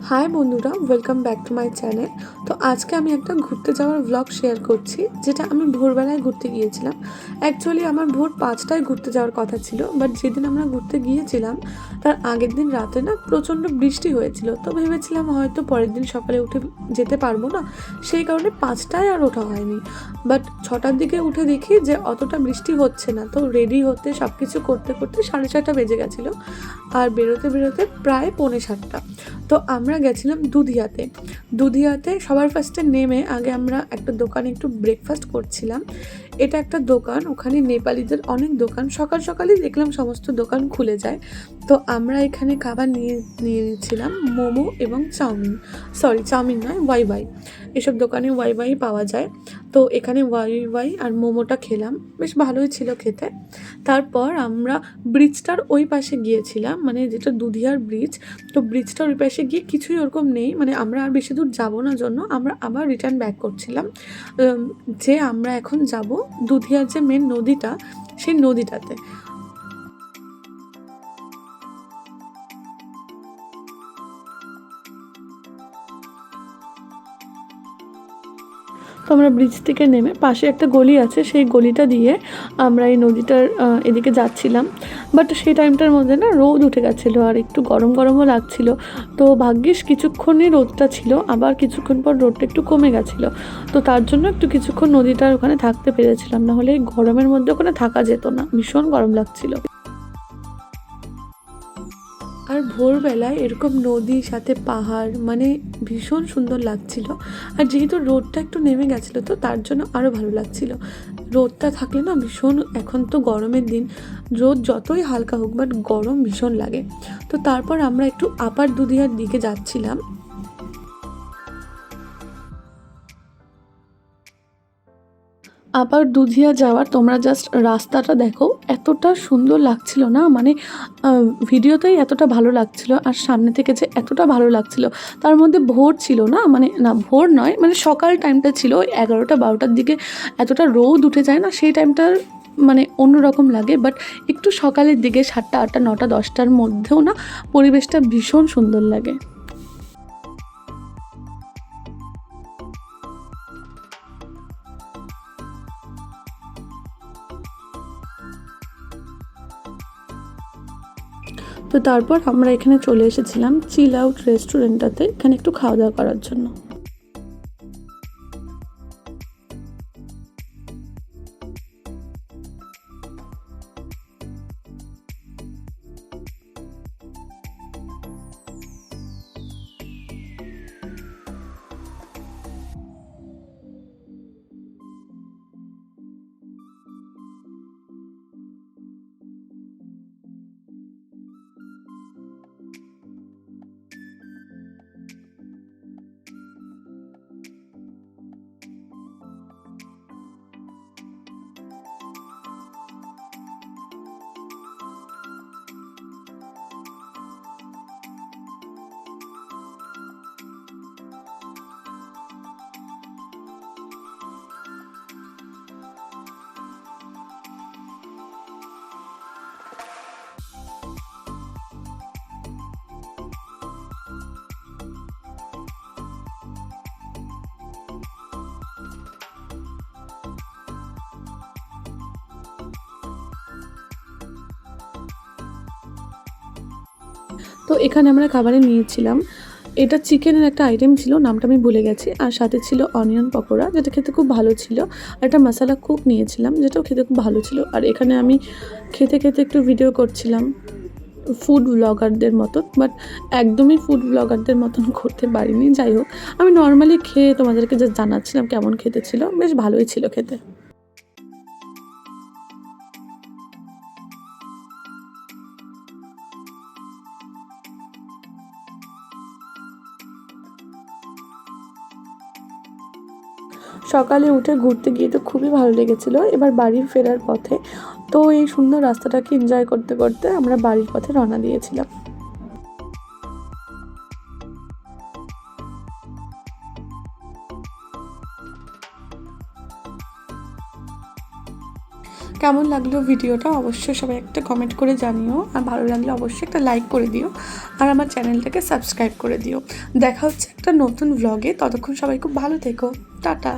High বন্ধুরা, welcome back to my channel. তো আজকে আমি একটা ঘুরতে যাওয়ার ব্লগ শেয়ার করছি, যেটা আমি ভোরবেলায় ঘুরতে গিয়েছিলাম। অ্যাকচুয়ালি আমার ভোর 5টায় ঘুরতে যাওয়ার কথা ছিল, বাট যেদিন আমরা ঘুরতে গিয়েছিলাম তার আগের দিন রাতে না প্রচণ্ড বৃষ্টি হয়েছিল। তো ভেবেছিলাম হয়তো পরের দিন সকালে উঠে যেতে পারবো না, সেই কারণে 5টায় আর ওঠা হয়নি। বাট 6টার দিকে উঠে দেখি যে অতটা বৃষ্টি হচ্ছে না। তো রেডি হতে সব কিছু করতে করতে 6:30 বেজে গেছিলো, আর বেরোতে বেরোতে প্রায় 6:45। তো আমরা গেছিলাম দুধিয়াতে সবার ফার্স্টে নেমে আগে আমরা একটা দোকানে একটু ব্রেকফাস্ট করছিলাম। এটা একটা দোকান, ওখানে নেপালিদের অনেক দোকান, সকাল সকালই দেখলাম সমস্ত দোকান খুলে যায়। তো আমরা এখানে খাবার নিয়েছিলাম মোমো এবং চাউমিন নয়, ওয়াই ওয়াই। এসব দোকানে ওয়াই ওয়াই পাওয়া যায়। তো এখানে ওয়াই ওয়াই আর মোমোটা খেলাম, বেশ ভালোই ছিল খেতে। তারপর আমরা ব্রিজটার ওই পাশে গিয়েছিলাম, মানে যেটা দুধিয়ার ব্রিজ। তো ব্রিজটার ওই পাশে গিয়ে কিছুই ওরকম নেই, মানে আমরা আর বেশি দূর যাবো না জন্য আমরা আবার রিটার্ন ব্যাক করছিলাম। যে আমরা এখন যাব দুধিয়ার যে মেন নদীটা, সেই নদীটাতে। তো আমরা ব্রিজ থেকে নেমে পাশে একটা গলি আছে, সেই গলিটা দিয়ে আমরা এই নদীটার এদিকে যাচ্ছিলাম। বাট সেই টাইমটার মধ্যে না রোদ উঠে গেছিলো আর একটু গরম গরমও লাগছিল। তো ভাগ্যিস কিছুক্ষণই রোদটা ছিল, আবার কিছুক্ষণ পর রোদটা একটু কমে গেছিলো। তো তার জন্য একটু কিছুক্ষণ নদীটার ওখানে থাকতে পেরেছিলাম, নাহলে এই গরমের মধ্যে ওখানে থাকা যেত না, ভীষণ গরম লাগছিল। আর ভোরবেলায় এরকম নদীর সাথে পাহাড়, মানে ভীষণ সুন্দর লাগছিল। আর যেহেতু রোদটা একটু নেমে গেছিলো, তো তার জন্য আরও ভালো লাগছিল। রোদটা থাকলে না ভীষণ, এখন তো গরমের দিন, রোদ যতই হালকা হোক বাট গরম ভীষণ লাগে। তো তারপর আমরা একটু আপার দুধিয়ার দিকে যাচ্ছিলাম। আবার দুধিয়া যাওয়ার তোমরা জাস্ট রাস্তাটা দেখো, এতটা সুন্দর লাগছিল না, মানে ভিডিওতেই এতটা ভালো লাগছিল আর সামনে থেকে যে এতটা ভালো লাগছিল। তার মধ্যে ভোর ছিল না, মানে না ভোর নয়, মানে সকাল টাইমটা ছিল, ওই 11টা-12টার দিকে এতটা রোদ উঠে যায় না, সেই টাইমটার মানে অন্যরকম লাগে। বাট একটু সকালের দিকে 7টা, 8টা, 9টা, 10টার মধ্যেও না পরিবেশটা ভীষণ সুন্দর লাগে। তো তারপর আমরা এখানে চলে এসেছিলাম চিল আউট রেস্টুরেন্টটাতে, এখানে একটু খাওয়া দাওয়া করার জন্য। তো এখানে আমরা খাবারে নিয়েছিলাম, এটা চিকেনের একটা আইটেম ছিল, নামটা আমি ভুলে গেছি, আর সাথে ছিল অনিয়ন পকোড়া, যেটা খেতে খুব ভালো ছিল। আর একটা মশলা কুক নিয়েছিলাম, যেটাও খেতে খুব ভালো ছিল। আর এখানে আমি খেতে খেতে একটু ভিডিও করছিলাম ফুড ব্লগারদের মতন, বাট একদমই ফুড ব্লগারদের মতন করতে পারিনি। যাই হোক, আমি নর্মালি খেয়ে তোমাদেরকে জাস্ট জানাচ্ছিলাম কেমন খেতে ছিল, বেশ ভালোই ছিল খেতে। সকালে উঠে ঘুরতে গিয়ে তো খুবই ভালো লেগেছিলো। এবার বাড়ির ফেরার পথে, তো এই সুন্দর রাস্তাটাকে এনজয় করতে করতে আমরা বাড়ির পথে রওনা দিয়েছিলাম। কেমন লাগলো ভিডিওটা অবশ্যই সবাই একটা কমেন্ট করে জানিও, আর ভালো লাগলে অবশ্যই একটা লাইক করে দিও, আর আমার চ্যানেলটাকে সাবস্ক্রাইব করে দিও। দেখা হচ্ছে একটা নতুন ভ্লগে, ততক্ষণ সবাই খুব ভালো থেকো, টাটা।